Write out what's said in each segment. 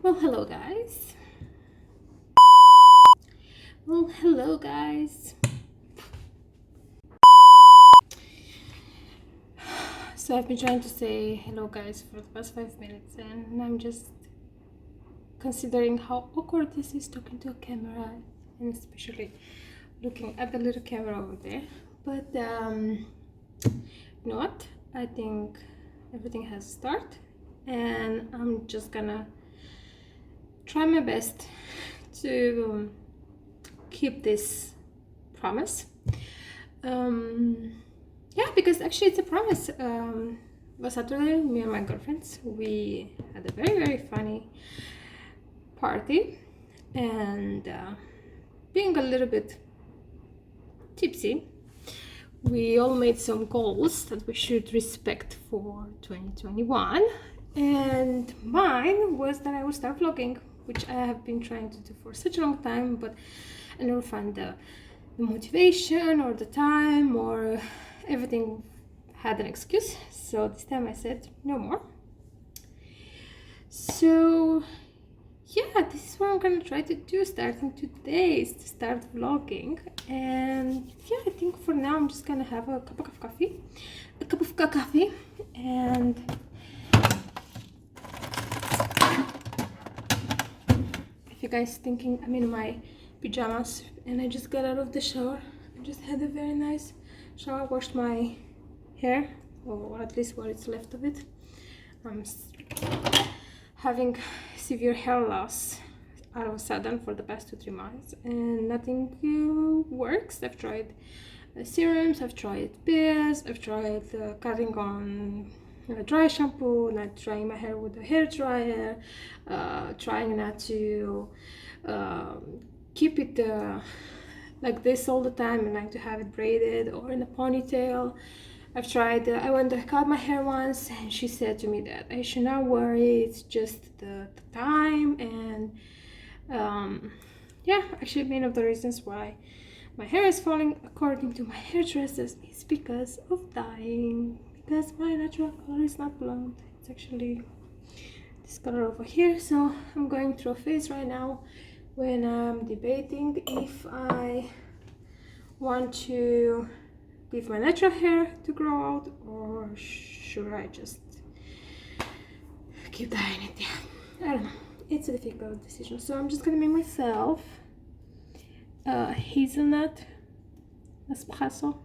Well, hello guys. Well, hello guys. So I've been trying to say hello guys for the past 5 minutes, and I'm just considering how awkward this is talking to a camera, and especially looking at the little camera over there. But you know what? I think everything has a start, and I'm just gonna try my best to keep this promise. Yeah, because actually it's a promise. Last Saturday, me and my girlfriends, we had a very funny party, and being a little bit tipsy, we all made some goals that we should respect for 2021, and mine was that I would start vlogging, which I have been trying to do for such a long time, but I never find the motivation or the time, or everything had an excuse. So this time I said no more. So yeah, this is what I'm gonna try to do starting today, is to start vlogging. And yeah, I think for now I'm just gonna have a cup of coffee, and if you guys thinking I'm in my pajamas and I just got out of the shower, I just had a very nice shower, washed my hair, or at least what is left of it. I'm having severe hair loss out of a sudden for the past 2-3 months, and nothing works. I've tried serums, I've tried pills, I've tried cutting on dry shampoo, not drying my hair with a hair dryer, trying not to keep it like this all the time, and like to have it braided or in a ponytail. I've tried, I went to cut my hair once, and she said to me that I should not worry, it's just the time. And yeah, actually one of the reasons why my hair is falling, according to my hairdressers, is because of dyeing, because my natural color is not blonde, it's actually this color over here. So I'm going through a phase right now when I'm debating if I want to leave my natural hair to grow out, or should I just keep dyeing it? Yeah, I don't know, it's a difficult decision. So I'm just gonna make myself hazelnut espresso.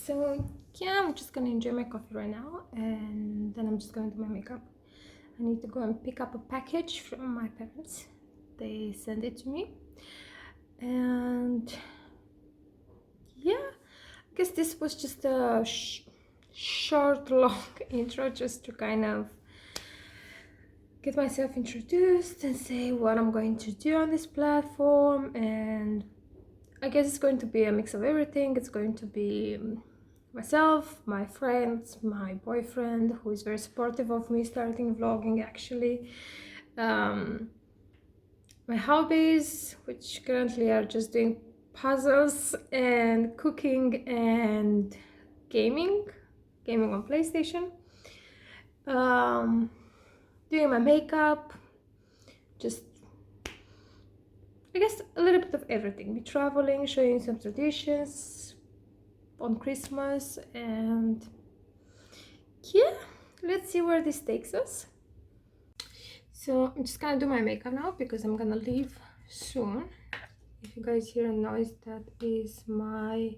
So yeah, I'm just gonna enjoy my coffee right now, and then I'm just gonna do my makeup. I need to go and pick up a package from my parents. They sent it to me, and yeah, I guess this was just a short long intro, just to kind of get myself introduced and say what I'm going to do on this platform. And I guess it's going to be a mix of everything. It's going to be myself, my friends, my boyfriend, who is very supportive of me starting vlogging actually, my hobbies, which currently are just doing puzzles and cooking and gaming on PlayStation, doing my makeup, just I guess a little bit of everything. Be traveling, showing some traditions on Christmas, and yeah, let's see where this takes us. So I'm just gonna do my makeup now because I'm gonna leave soon. If you guys hear a noise, that is my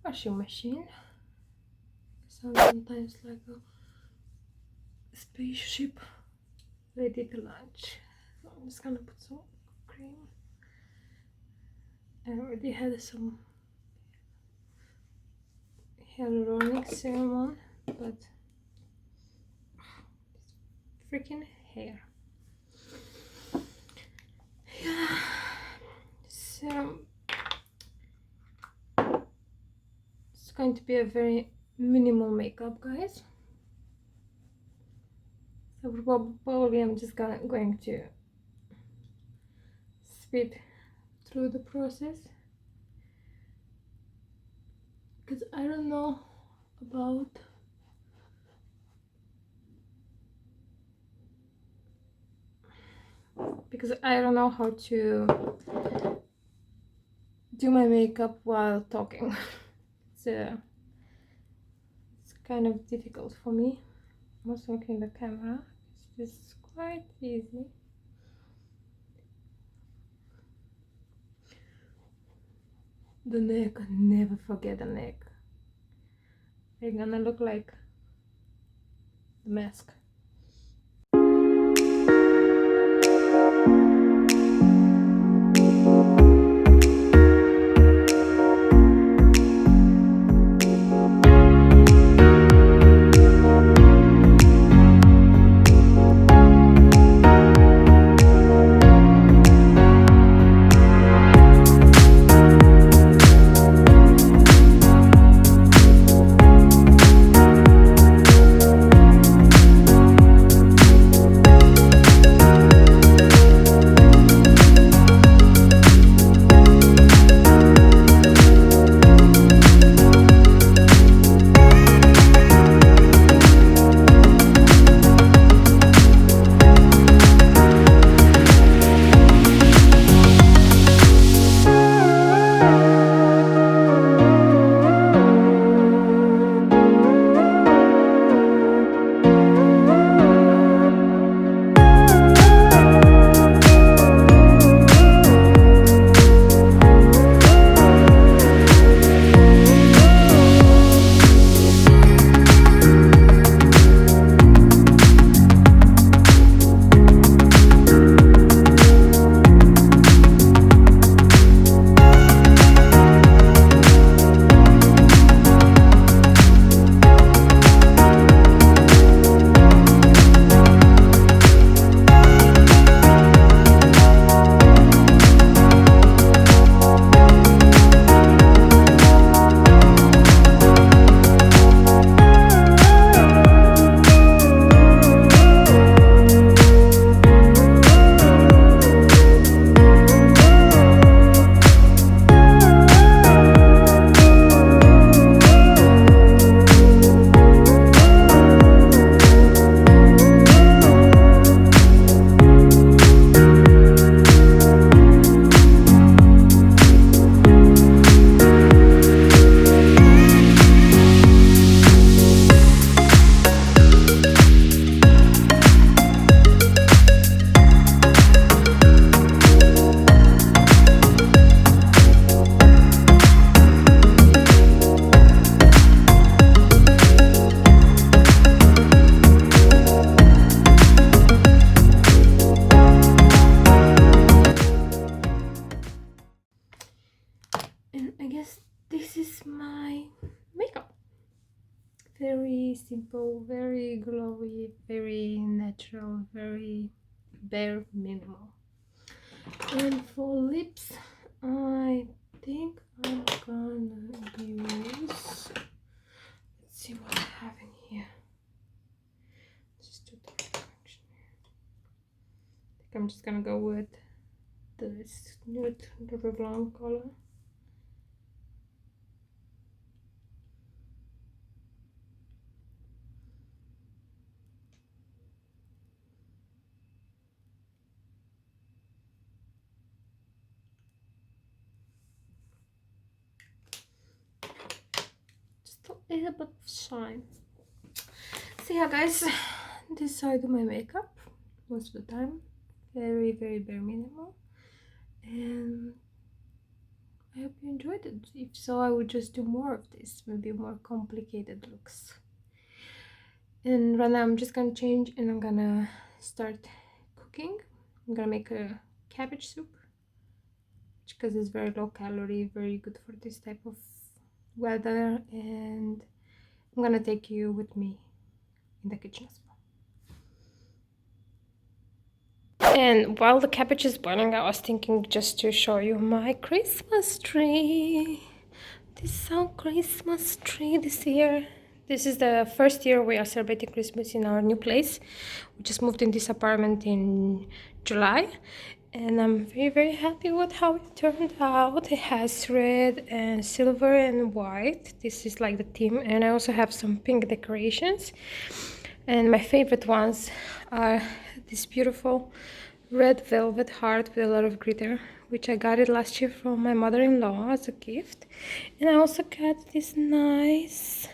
washing machine. Sounds sometimes like a spaceship ready to launch. So I'm just gonna put some cream. I already had some hyaluronic serum on, but freaking hair. Yeah. So it's going to be a very minimal makeup, guys. So probably I'm just going to speed through the process because I don't know about how to do my makeup while talking. So it's kind of difficult for me. I'm also working the camera. It's just quite easy. The neck, never forget the neck. They're gonna look like the mask. And I guess this is my makeup. Very simple, very glowy, very natural, very bare minimal. And for lips, I think I'm gonna use, let's see what I have in here. Just do the reflection here. I think I'm just gonna go with this nude Revlon color. A little bit of shine. So yeah, guys, this is how I do my makeup. most of the time. Very, very bare minimal. And I hope you enjoyed it. If so, I would just do more of this, maybe more complicated looks. And right now I'm just gonna change and I'm gonna start cooking. I'm gonna make a cabbage soup because it's very low calorie, very good for this type of weather, and I'm gonna take you with me in the kitchen as well. And while the cabbage is boiling, I was thinking just to show you my Christmas tree. This is our Christmas tree this year. This is the first year we are celebrating Christmas in our new place. We just moved in this apartment in July, and I'm very, very happy with how it turned out. It has red and silver and white. This is like the theme, and I also have some pink decorations. And my favorite ones are this beautiful red velvet heart with a lot of glitter, which I got it last year from my mother-in-law as a gift. And I also got these nice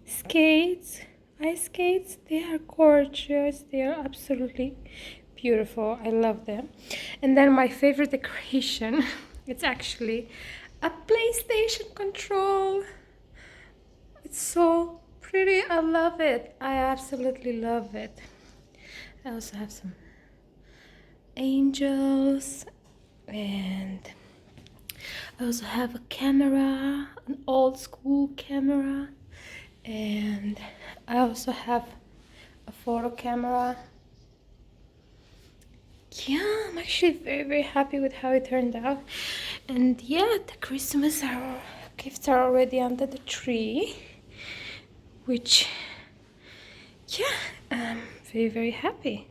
skates, ice skates. They are gorgeous. They are absolutely beautiful. I love them. And then my favorite decoration, it's actually a PlayStation control. It's so pretty. I love it. I absolutely love it. I also have some angels, and I also have a camera, an old school camera, and I also have a photo camera. Yeah, I'm actually very, very happy with how it turned out. And yeah, the Christmas gifts are already under the tree, which, yeah, I'm very, very happy.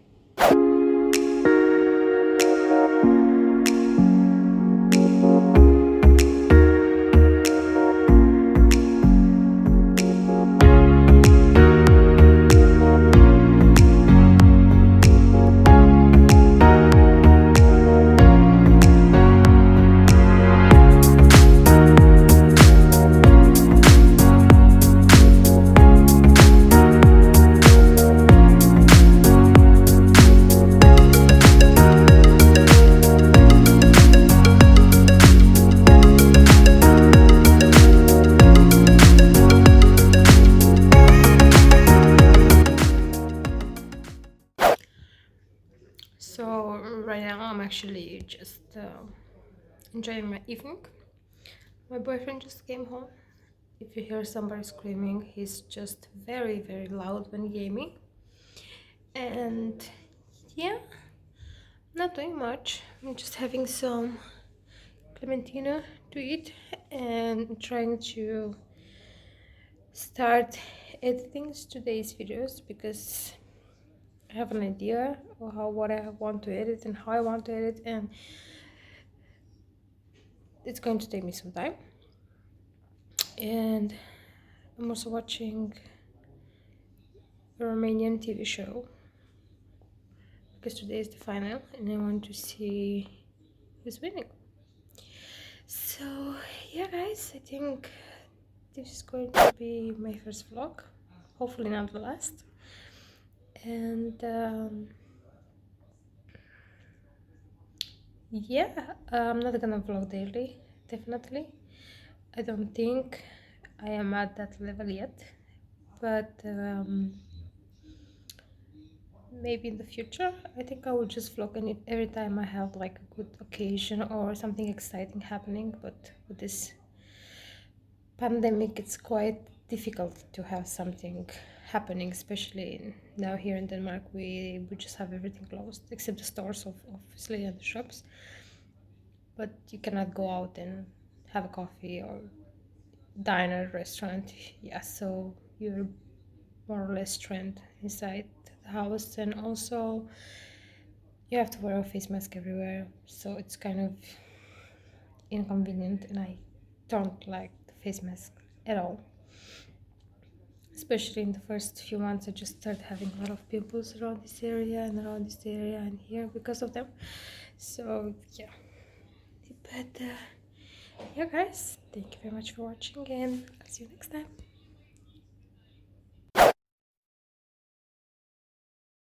So right now I'm actually just enjoying my evening. My boyfriend just came home. If you hear somebody screaming, he's just very, very loud when gaming. And yeah, not doing much. I'm just having some clementina to eat and trying to start editing today's videos because I have an idea of what I want to edit and how I want to edit, and it's going to take me some time. And I'm also watching a Romanian TV show because today is the final and I want to see who's winning. So yeah guys, I think this is going to be my first vlog, hopefully not the last. And yeah, I'm not gonna vlog daily, definitely. I don't think I am at that level yet, but maybe in the future I think I will just vlog on it every time I have like a good occasion or something exciting happening. But with this pandemic it's quite difficult to have something happening, especially now here in Denmark. We just have everything closed except the stores, obviously, and the shops, but you cannot go out and have a coffee or dine at a restaurant. Yeah, so you're more or less trapped inside the house, and also you have to wear a face mask everywhere, so it's kind of inconvenient, and I don't like the face mask at all. Especially in the first few months I just started having a lot of pimples around this area and around this area and here because of them. So yeah, but yeah guys, thank you very much for watching and I'll see you next time.